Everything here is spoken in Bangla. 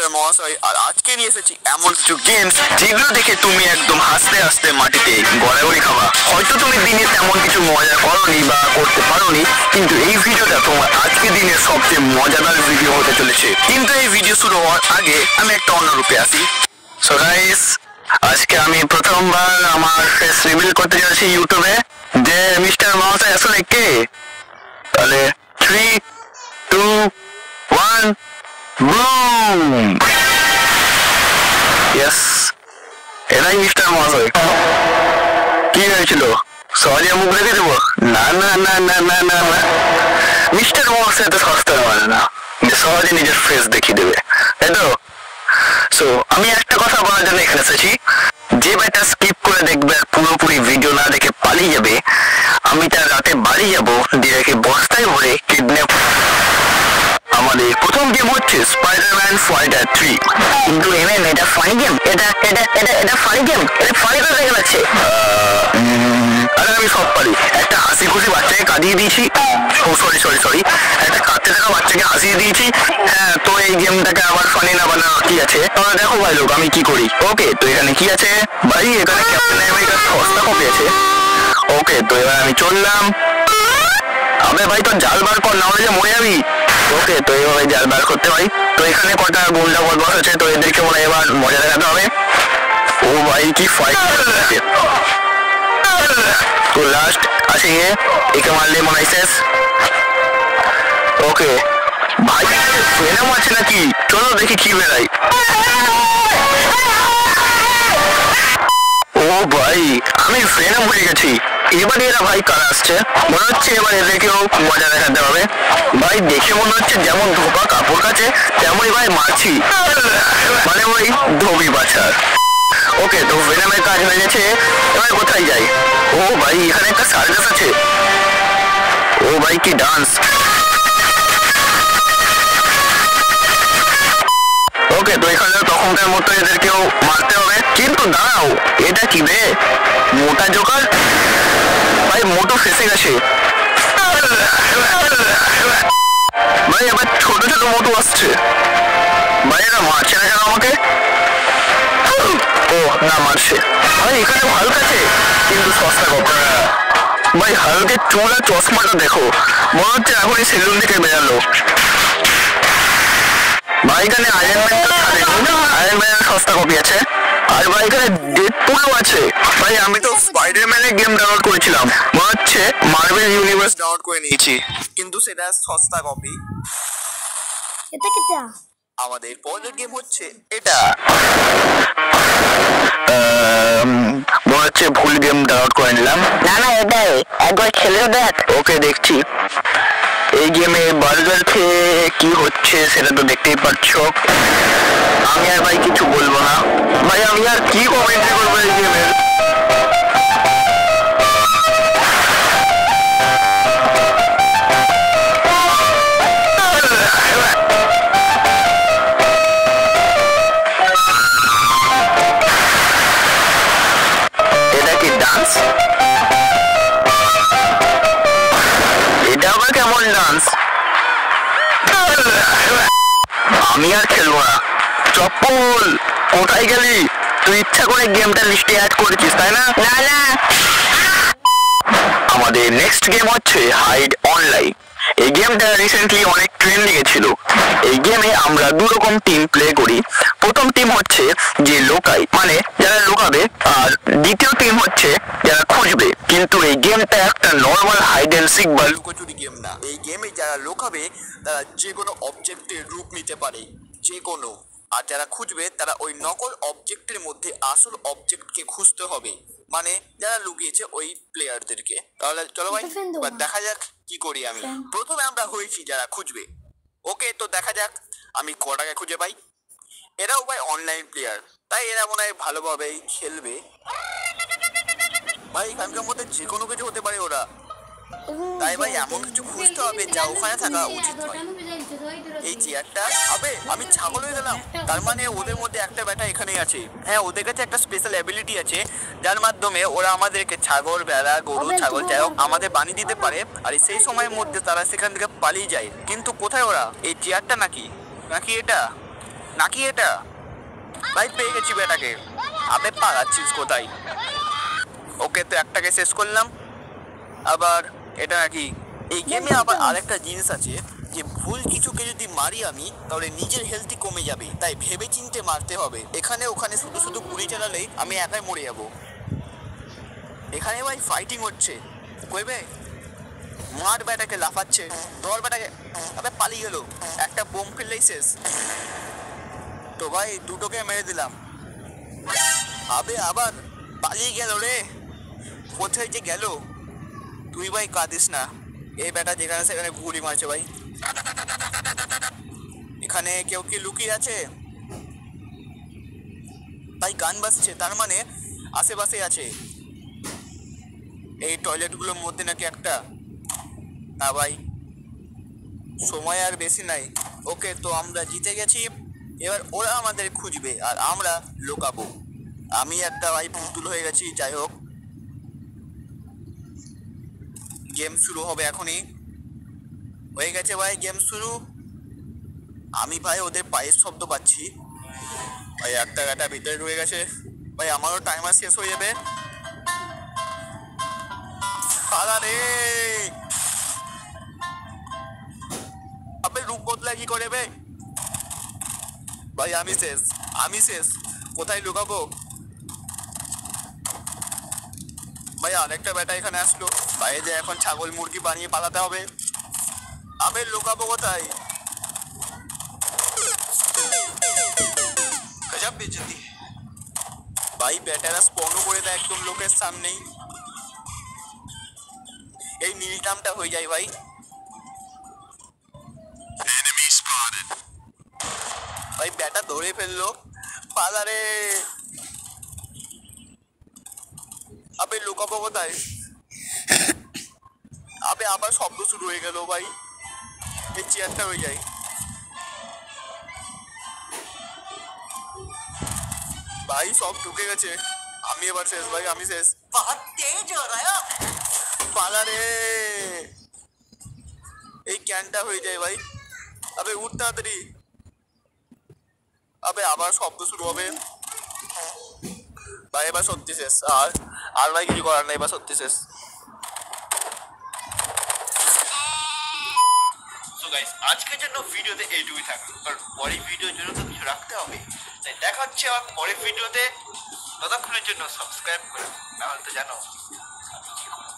মিস্টার মহাশয়, আর আজকে নিয়ে এসেছি এমন কিছু গেমস যেগুলো দেখে তুমি একদম হাসতে হাসতে মাটিতে গড়াগড়ি খাওয়া। হয়তো তুমি দিনে তেমন কিছু মজা করনি বা করতে পারোনি, কিন্তু এই ভিডিওটা তোমার আজকে দিনের সবচেয়ে মজাদার ভিডিও হতে চলেছে। কিন্তু এই ভিডিও শুরু হওয়ার আগে আমি একটা অন্য রূপে আসি। সো গাইস, আজকে আমি প্রথমবার আমার ফেস রিভিল করতে যাচ্ছি ইউটিউবে যে মিস্টার মহাশয় আসলে কে। তাহলে 3, 2, 1 বুম। ইয়েস, এটাই মিস্টার মহাশয়। কি হয়েছিল? সহজে মুখ রেখে দেবো? না না না না না না না, মিস্টার মহাশয় তো সস্তা মানে না যে সহজে নিজের ফেস দেখিয়ে দেবে, তাই তো? সো আমি একটা কথা বলার জন্য এখানে এসেছি, যে ব্যাটা স্কিপ করে দেখবে আর পুরোপুরি ভিডিও না দেখে পালিয়ে যাবে, আমি তার রাতে বাড়ি যাবো, ডিরেক্টলি বস্তায় ভরে কিডন্যাপ। আমাদের প্রথম গেম হচ্ছে স্পাইডারম্যান ফাইটার 3। কিন্তু এটা ফানি গেম, এটা ফানি গেম, এটা ফানি করে দেখে যাচ্ছে। আরে আমি সব পারি। একটা হাসি খুশি বাচ্চাকে কাঁদিয়ে দিয়েছি, সরি একটা কাঁদতে থাকা বাচ্চাকে হাসিয়ে দিয়েছি। হ্যাঁ, তো এই গেমটাকে আবার ফানি না বানানো কি আছে? তোমরা দেখো ভাই লোক আমি কি করি। ওকে, তো এখানে কি আছে ভাই? এখানে ক্যাপ্টেন আমেরিকার সস্তা কপি আছে। ওকে, তো এবার আমি চললাম। আবে ভাই তোর জাল বার কর, না হলে যে মরে যাবি। ওকে, তো এইভাবে জাল বার করতে হয়। তো এখানে কটা গুন্ডা বস আছে, তো এদেরকে মনে এবার মজা দেখাতে হবে। ও ভাই কি ফাইট! তো লাস্ট আছে একে মারলে মনে হয় শেষ। ওকে ভাই, ফ্রেনাম আছে নাকি? চলো দেখি কি বেরাই। ও ভাই, আমি ফ্রেনাম হয়ে গেছি। এবার এরা ভাই কারা আসছে? মনে হচ্ছে এবার এদেরকেও মজা দেখাতে হবে। ভাই দেখে মনে হচ্ছে যেমন ধোপা কাপড় কাছে তেমনই ভাই মাছি, মানে ওই ধোবি বাছার। ওকে, তো ভেনামের কাজ হয়ে গেছে, এবার কোথায় যাই? ও ভাই, এখানে একটা সার্কাস আছে। ও ভাই কি ডান্স! ওকে, তো এখানে তখনকার মতো এদেরকেও মারতে হবে। কিন্তু দাঁড়াও, এটা কি রে? মোটা জোকার ভাই, মোটো ফেসে গেছে ভাই। আবার ছোট ছোট মোটো আসছে ভাই। এরা মারছে না কেন আমাকে? ও না, মারছে ভাই। এখানে হাল্ক আছে, কিন্তু সস্তা কপি ভাই। হাল্কের চুল আর চশমাটা দেখো, মনে হচ্ছে এখন এই সেলুন থেকে বেরালো ভাই। এখানে আয়রন ম্যানের সস্তা কপি আছে। আর ভাই এখানে ডেডপুলও আছে ভাই। আমি তো স্পাইডারম্যানের গেম ডাউনলোড করেছিলাম, মনে হচ্ছে মার্ভেল ইউনিভার্স ডাউনলোড করে নিয়েছি, কিন্তু সেটা সস্তা কপি। এটা কেটা? আমাদের পরের গেম হচ্ছে এটা। মনে হচ্ছে ভুল গেম ডাউনলোড করে নিলাম। না না, এটাই একবার খেলে দেখ। ওকে, দেখছি। এই গেমে বার্গার খেয়ে কি হচ্ছে সেটা তো দেখতেই পাচ্ছ। আমি আর ভাই কিছু বলবো না ভাই। আমি আর কি কমেন্ট্রি করবো এই গেমের? এটা কি ডান্স? এটা আবার কেমন ডান্স? আমি আর খেলবো না। চপ্পল, কোথায় গেলি? তুই ইচ্ছা করে গেমটা লিস্টে অ্যাড করেছিস তাই না? না না, আমাদের নেক্সট গেম হচ্ছে হাইড অনলাইন। এই গেমটা রিসেন্টলি অনেক ট্রেন্ডিং এ ছিল। এই গেমে আমরা দু রকম টিম প্লে করি। প্রথম টিম হচ্ছে যে লোকাই, মানে যারা লুকাবে, আর দ্বিতীয় টিম হচ্ছে যারা খুঁজবে। কিন্তু এই গেমটা একটা নর্মাল হাইড অ্যান্ড সিক বা লুকোচুরি গেম না। এই গেমে যারা লুকাবে তারা যে কোনো অবজেক্টের রূপ নিতে পারে, যে কোনো। আর যারা খুঁজবে তারা ওই নকল অবজেক্টের মধ্যে আসল অবজেক্টকে খুঁজতে হবে, মানে যারা লুকিয়েছে ওই প্লেয়ারদেরকে। তাহলে চলো ভাই এবার দেখা যাক কি করি আমি। প্রথমে আমরা হয়েছি যারা খুঁজবে। ওকে, তো দেখা যাক আমি কটাকে খুঁজে পাই। এরাও ভাই অনলাইন প্লেয়ার, তাই এরা মনে হয় ভালোভাবেই খেলবে ভাই। এখানকার মধ্যে যে কোনো কিছু হতে পারে ওরা, তাই ভাই এমন কিছু খুঁজতে হবে যা ওখানে থাকা উচিত হয়। এই চেয়ারটা, আবে আমি ছাগল হয়ে গেলাম। তার মানে ওদের মধ্যে একটা ব্যাটা এখানেই আছে। হ্যাঁ, ওদের কাছে একটা স্পেশাল অ্যাবিলিটি আছে যার মাধ্যমে ওরা আমাদেরকে ছাগল, ভেড়া, গরু, ছাগল যাই হোক আমাদের বানিয়ে দিতে পারে। আর সেই সময়ের মধ্যে তারা সেখান থেকে পালিয়ে যায়। কিন্তু কোথায় ওরা? এই চেয়ারটা নাকি এটা? নাকি এটা? ভাই পেয়ে গেছি বেটাকে। আবে পালাচ্ছিস কোথায়? ওকে তো একটাকে শেষ করলাম। আবার এটা নাকি? এই গেমে আবার আরেকটা জিনিস আছে যে ভুল কিছুকে যদি মারি আমি তাহলে নিজের হেলথই কমে যাবে, তাই ভেবে চিন্তে মারতে হবে। এখানে ওখানে শুধু শুধু গুলি চালালেই আমি একাই মরে যাব। এখানে ভাই ফাইটিং হচ্ছে, কইবে মার বেটাকে, লাফাচ্ছে, ধর বেটাকে। আবে পালিয়ে গেল, একটা বোম ফেললেই শেষ। তো ভাই দুটোকে মেরে দিলাম। আবে আবার পালিয়ে গেল রে, কোথায় যে গেল? তুই ভাই কাঁদিস না, এই বেটা যেখানে সেখানে গুলি মারছে ভাই। এখানে কেউ কি লুকিয়ে আছে? ভাই গান বাজছে, তার মানে আশেপাশে আছে। এই টয়লেটগুলোর মধ্যে নাকি একটা। না ভাই, সময় আর বেশি নাই। ওকে তো আমরা জিতে গেছি, এবার ওরা আমাদের খুঁজবে আর আমরা লুকাবো। আমি একটা ভাই পুতুল হয়ে গেছি। যাই হোক, গেম শুরু হবে এখনই। হয়ে গেছে ভাই গেম শুরু। আমি ভাই ওদের পায়ের শব্দ পাচ্ছি। ভাই একটা গাটা ভিতরে ঢুকে গেছে। ভাই আমারও টাইমার শেষ হয়ে যাবে। আরে আবে রূপ বদলা কি করে বে? ভাই আমি শেষ, আমি শেষ। কোথায় লুকাবো? ভাই আরেকটা বেটা এখানে আসলো। ভাই যে এখন ছাগল মুরগি বানিয়ে পালাতে হবে। আবে লুকাবো কোথায়? গজব বেজতি। ভাই বেটারা স্পনও করে দেয় একদম লোকের সামনেই। এই নীলটামটা হয়ে যায় ভাই। ভাই ব্যাটা ধরে ফেললো, পালারে। আবে লুকাবো কোথায়? আবে আবার শব্দ শুরু হয়ে গেল ভাই। এই চেয়ারটা হয়ে যায়। ভাই সব ঢুকে গেছে, আমি এবার শেষ ভাই, আমি শেষ। পালারে, এই ক্যানটা হয়ে যায় ভাই। আবে উঠ তাড়াতাড়ি। আবে আবার শব্দ শুরু হবে। ভাই এবার সত্যি শেষ। আর আর ভাই কিছু করার নেই, এবার সত্যি শেষ। সো গাইস, আজকের জন্য ভিডিওতে এইটুকুই থাকলো, কারণ পরের ভিডিওর জন্য তো কিছু রাখতে হবে। তাই দেখা হচ্ছে আমার পরের ভিডিওতে। ততক্ষণের জন্য সাবস্ক্রাইব করে নাহলে তো জানো আমি কি করবো।